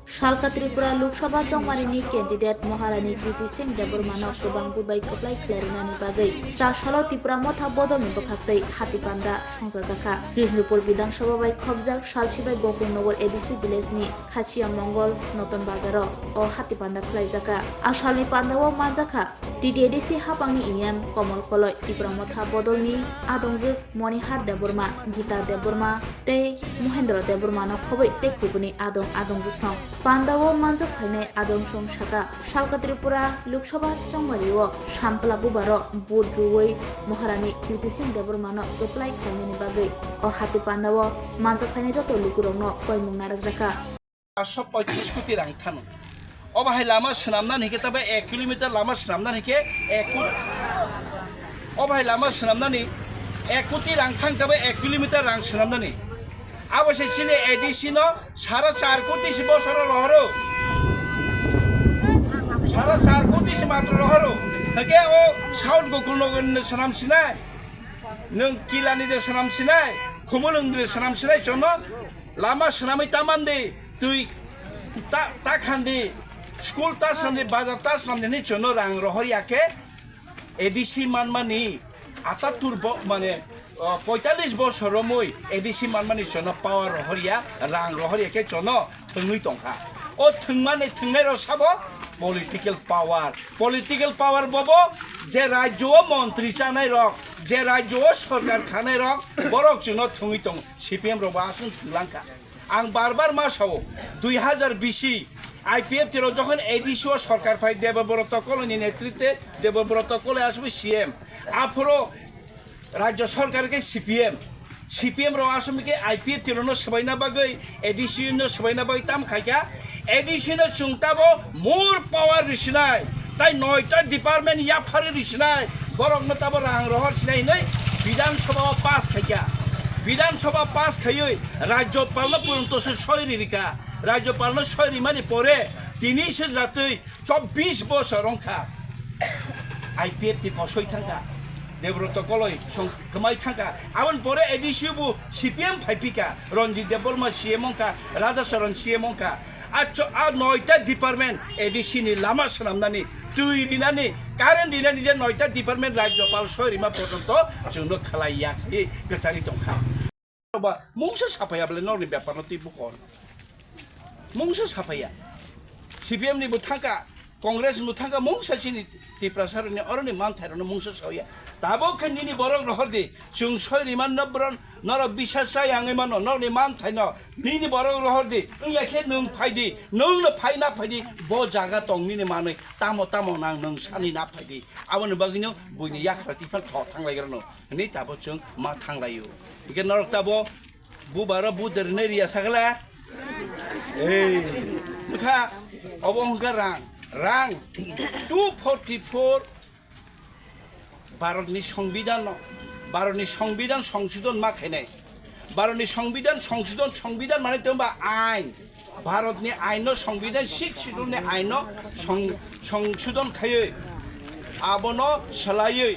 Shalka Tripura Loksabha Chongmani candidate Maharani Kriti Singh Debormano Kwbang Bagwi Kwplai Khlaina ni bagai 4 salo TIPRA motha bodol ni bokhaktei Hati Panda Swrangchati Krishnupur Bidhan Sabha bai khobjak Salsibai Gokulnagar ADC village ni Khasiya Mangalo Noton Bazaro o Hati Panda khlaijaka Asali Panda o manjaka TTADC hapangni EM Komal Koloi TIPRA motha bodol ni adongjak Monihar Deborma Gita Deborma tei Mohendra Deborma no khobai tei kubuni adongjak song Panda o manjak phainai adong song saka Shalka Tripura Loksabha Chongmani o Sampla Bubaro Budruwei Maharani Kriti Singh Deborma no Kwplai Khlaina ni bagai o Hati Panda o manjak phainai joto lukurong no koimung narakjaka 525 কোটি রাং থানো অবাহাই লামা স্নামনা নিকে তবে 1 kilometre Lama স্নামনা নিকে 1 কোটি অবাহাই লামা স্নামনা নি 1 কোটি রাং থাং তবে 1 kilometre রাং স্নামনা নি আবশ্যে ছিলে এডিসি ন 4.5 কোটি বছর রহরো 4.5 কোটি মাত্র রহরো হকে ও সাউথ গোকুলনগর স্নাম সিনাই নং কিলানি দে স্নাম সিনাই খমলং দে স্নাম সিনাই জন্য লামা স্নামই তামানদে তুই তা খান্দি স্কুল তা সামনে বাজার তা সামনে নি জন্য রাং রহরিয়াকে এডিসি মানমানি 78 মানে 45 বছর মই এডিসি মানমানি জন্য পাওয়ার রহরিয়া রাং রহরিয়াকে জন্য থংই টংকা ও থংমানে থংনাই রসাবো পলিটিক্যাল পাওয়ার ববো যে রাজ্য মন্ত্রী জানাই রক যে রাজ্য সরকার খানাই রক বরক জন্য থংই টং সিপিএম রবা আসুন থংলাঙ্কা आं बार मासाव 2020 IPF টির যখন এডিসি সরকার ফাই দেবব্রত কলনি নেতৃত্বে দেবব্রত কলে আসবে সিএম আফরো রাজ্য সরকারকে সিপিএম র আসামকে IPF টির ন সবাইনা বাগৈ এডিসি ন সবাইনা বাগৈ তাম খাইকা এডিসি ন চুংতাবো মোর পাওয়ার রিসনাই তাই 9টা ডিপার্টমেন্ট ইয়াফারে রিসনাই বরক নতাবো রাং রহর সিনাই নাই বিধানসভা পাস খাইকা বিধানসভা পাস খাইয়ে রাজ্যপাল পর্যন্ত সৈরিকা রাজ্যপাল সৈরি মানে পরে তিনি সে যাতে 24 বছর রংখা IPF টি ফসই থাকা দেবব্রত কলই কমাই থাকা আবন পরে এডিসিবু সিপিএম ফাইপিকা রঞ্জিত দেববর্মা সিএম অঙ্কা রাজা শরণ সিএম অঙ্কা আর 9টা ডিপার্টমেন্ট এডিসি নি লামা সামনানি তুই দিনানি কারেন্ট দিনানি যে 9টা ডিপার্টমেন্ট রাজ্যপাল সৈরিমা পর্যন্ত জন্য খালাইয়াখি গচারি দংখা মংসা সাফায়াবলে নরনি ব্যাপার তুই বুকর মংসা সাফায়া সিপিএম নি বুথাকা কংগ্রেস মুথাকা মংসা চিনি ত্রিপুরা সরকারনি অরনি মান থাইরন মংসা সাওয়া তাবো খানিনি বরং রহদে চুং সৈরিমান নব্রন নর বিশ্বাসাই আঙে মান নরনি মান থাইন নিনি বরং রহদে ইয়াখে নং ফাইদি নং ন ফাইনা ফাইদি ব জায়গা তংনিনি মানে তামো নাং নং সানি না ফাইদি আবন বাগিনো বইনি ইয়াখরা টিফাল थ थांलायग्रान नि ताबो जों मा थांलायो इके नरक ताबो बुबारा बुदर नेरिया सागला ए मुखा अबंगा रां 244 भारतनि संविधान संशोधन मा खायनाय भारतनि संविधान माने तोबा आइन भारतनि आइन संविधान 6 शिड्यूलनि आइन संशोधन खायो आबनो सलायै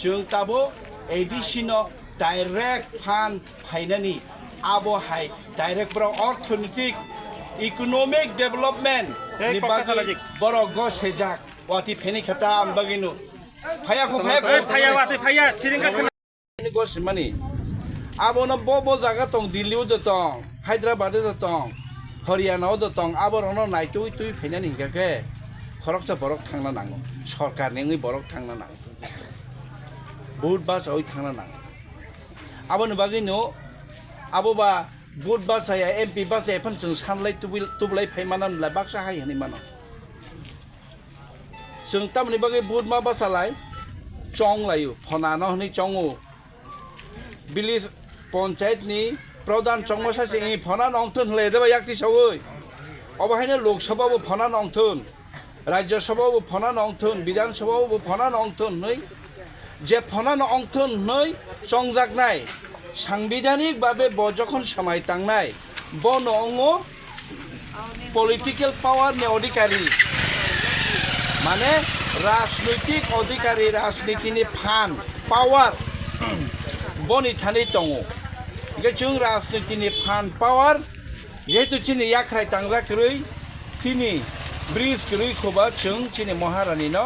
जों ताबो एडिसि न डाइरेक्ट फान्ड फाइनानि आबो हाय डाइरेक्ट ब्र अर्थनैतिक इकोनॉमिक डेवलपमेंट नि बागै बर गसेजाक वाति फेनि खता आमबागिनु फाया सिरिंगा गस मानि आबोनो बो जागा तं दिल्लीयाव दं हायद्राबाद दं हरियाणाव दं आबरनो नायटुइ तुइ फेनानि हिगाके खरकसा बरक थांना नांगौ सरकार नेङै बरक थांना नांगौ बुध बास ओइ थांना नांगौ आबोनो बागैनो आबोबा बुध बास जाया एमपि बास एफन जों सानलाय तुबलाय फायमानान ला बाक्सा हाय हनि मानो जों तामनि बागै बुध मा बासालाय चंग लायो फनानो हनि चंगो बिलिस पंचायत नि प्रधान चंग सासे फनान अंथन लेदेबा याक्ति सवै अबहायनो लोकसभाबो फनान अंथन राज्यसभाबो फनान अंथन विधानसभाबो फनान अंथन नै जे फनान अंथन नै संजाकनाय সাংবিধানিক ভাবে যখন সময় টাংনাই বনঙ্গ পলিটিক্যাল পাওয়ার নে অধিকারী মানে রাজনৈতিক অধিকারী রাজনীতিনি ফান পাওয়ার বনি থানি দङ जों राजनीतिनि फान पावार যেহেতু চিনি ইয়াখ্রাই তাংজাख्रै চিনি ব্রিজ ख्रै खोबा जों चिनि महारानी न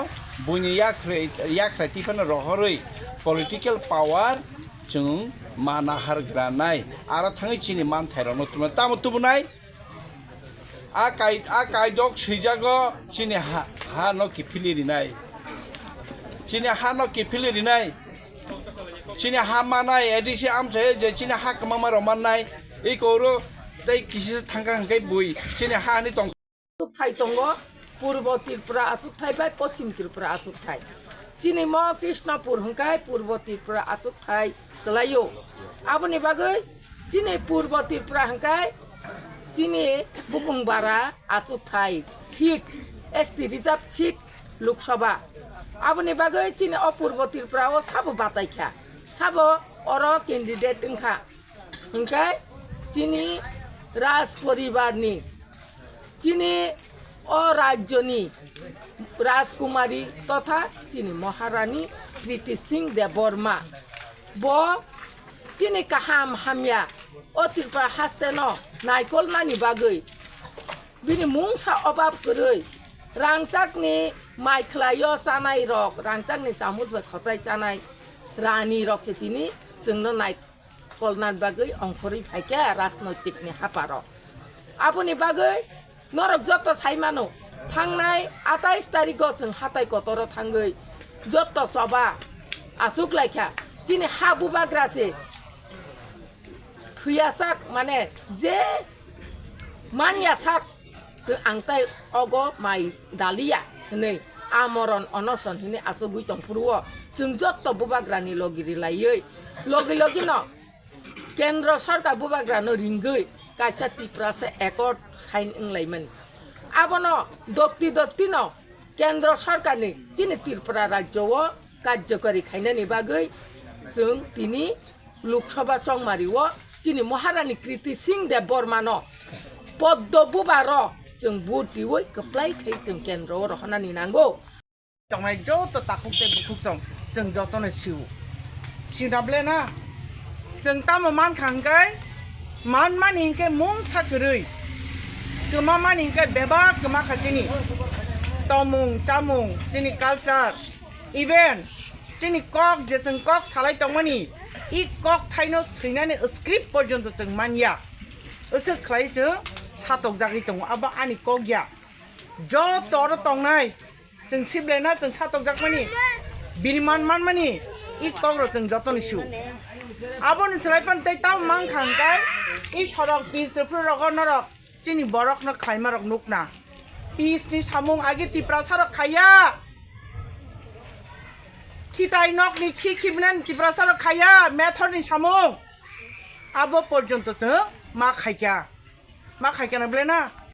बुनि याख्राय तिफान रहरै पलिटिकल पावर जों माना हारग्रानाय आरो थाङै चिनि मानथायराव नतुमा तामु तुबुनाय आ कायदक सैजागो चिनि हा न किफिलिरिनाय चिनि हा न किफिलिरिनाय चिनि हा मानाय एदिसि आमसे जे चिनि हा कमामा रमानाय ए कौरो तै किसि थांगा हंकै बुइ चिनि हा नि तं थाई दङ पूर्व त्रिपुरा आसुक थाई बाय पश्चिम त्रिपुरा आसुक थाई चिनि म कृष्णपुर हंकाय पूर्व त्रिपुरा आसुक थाई गलायो आबनि बागै चिनि पूर्व त्रिपुरा हंकाय चिनि बुबुंबारा आसुक थाई seat ST reserve seat Lok Sabha आबनि बागै चिनि अपूर्व त्रिपुरा ओ साबो बातायखा साबो अर कैंडिडेट हंखा हंकाय चिनि राज परिवारनि चिनि अराज्यनि राजकुमारी तथा चिनि महारानी कृति सिंह देबबर्मा ब चिनि काहाम हामिया ओ त्रिपुरा हास्तेन नायकल नानि बागै बिनि मुंसा अभाब गरै रांचाकनि माइख्लायो जानाय रक रांचाकनि सामुस बाय खचाय जानाय रानी रक से चिनि जोंनो नायकल नानि बागै अंखरि फायके राजनैतिकनि हापार आबनि बागै नरक जत साइमानो थांनाय 28 तारिखआव जों हाथाय कतराव थांगै जत सभा आसुक लायखा चिनि हा बुबाग्रासे थैयासाक माने जे मानियासाक जों आंताय अगो माइ दालिया नै आमरन अनसन हिनि आसुगुइ तंफुरुव जों जत बुबाग्रानि लगिरि लायै लगे लगे न केंद्र सरकार बुबाग्रानो रिंगै कायसा त्रिपुरा से एकर्ड साइन इंलायमोन आबनो दक्ति दक्ति न केंद्र सरकार नि चिनि त्रिपुरा राज्यव कार्यकारी खायनानि बागै जों तिनि लोकसभा संमारिव चिनि महारानी कृति सिंह देबबर्मा न पद्म बुबार जों बुट दिवै कप्लाय खाय जों केंद्र रहनानि नांगौ तंनाय जत ताकुते बुखुसं जों जतने सिउ सिदाब्ले ना जों ताम मान खांगाय मान मान इनके मुं साकरै कमा मान इनके बेबा कमा खाचिनि तमुं चामुं चिनि कल्चर इवेंट चिनि कक जे जों कक सालाय तंमानि इ कक थाइनो सैनानै स्क्रिप्ट पर्यन्त जों मानिया असो खलाय जों सातक जागै दङ आबा आनि कगया ज तर तंनाय जों सिब्लेना जों सातक जागमानि बिरमान मान मानि इ कग्र जों जतन सिउ आबन सलायपन तै ताम मान खांगाय इ सरक पिसफोर रग नरक चिनि बरक न खायमारक नुकना पिसनि सामुं आगे तिप्रा सरक खाया खिताय नकनि खिखिबनान तिप्रा सरक खाया मेथरनि सामुं आबो पर्यन्त जों मा खायका नब्लेना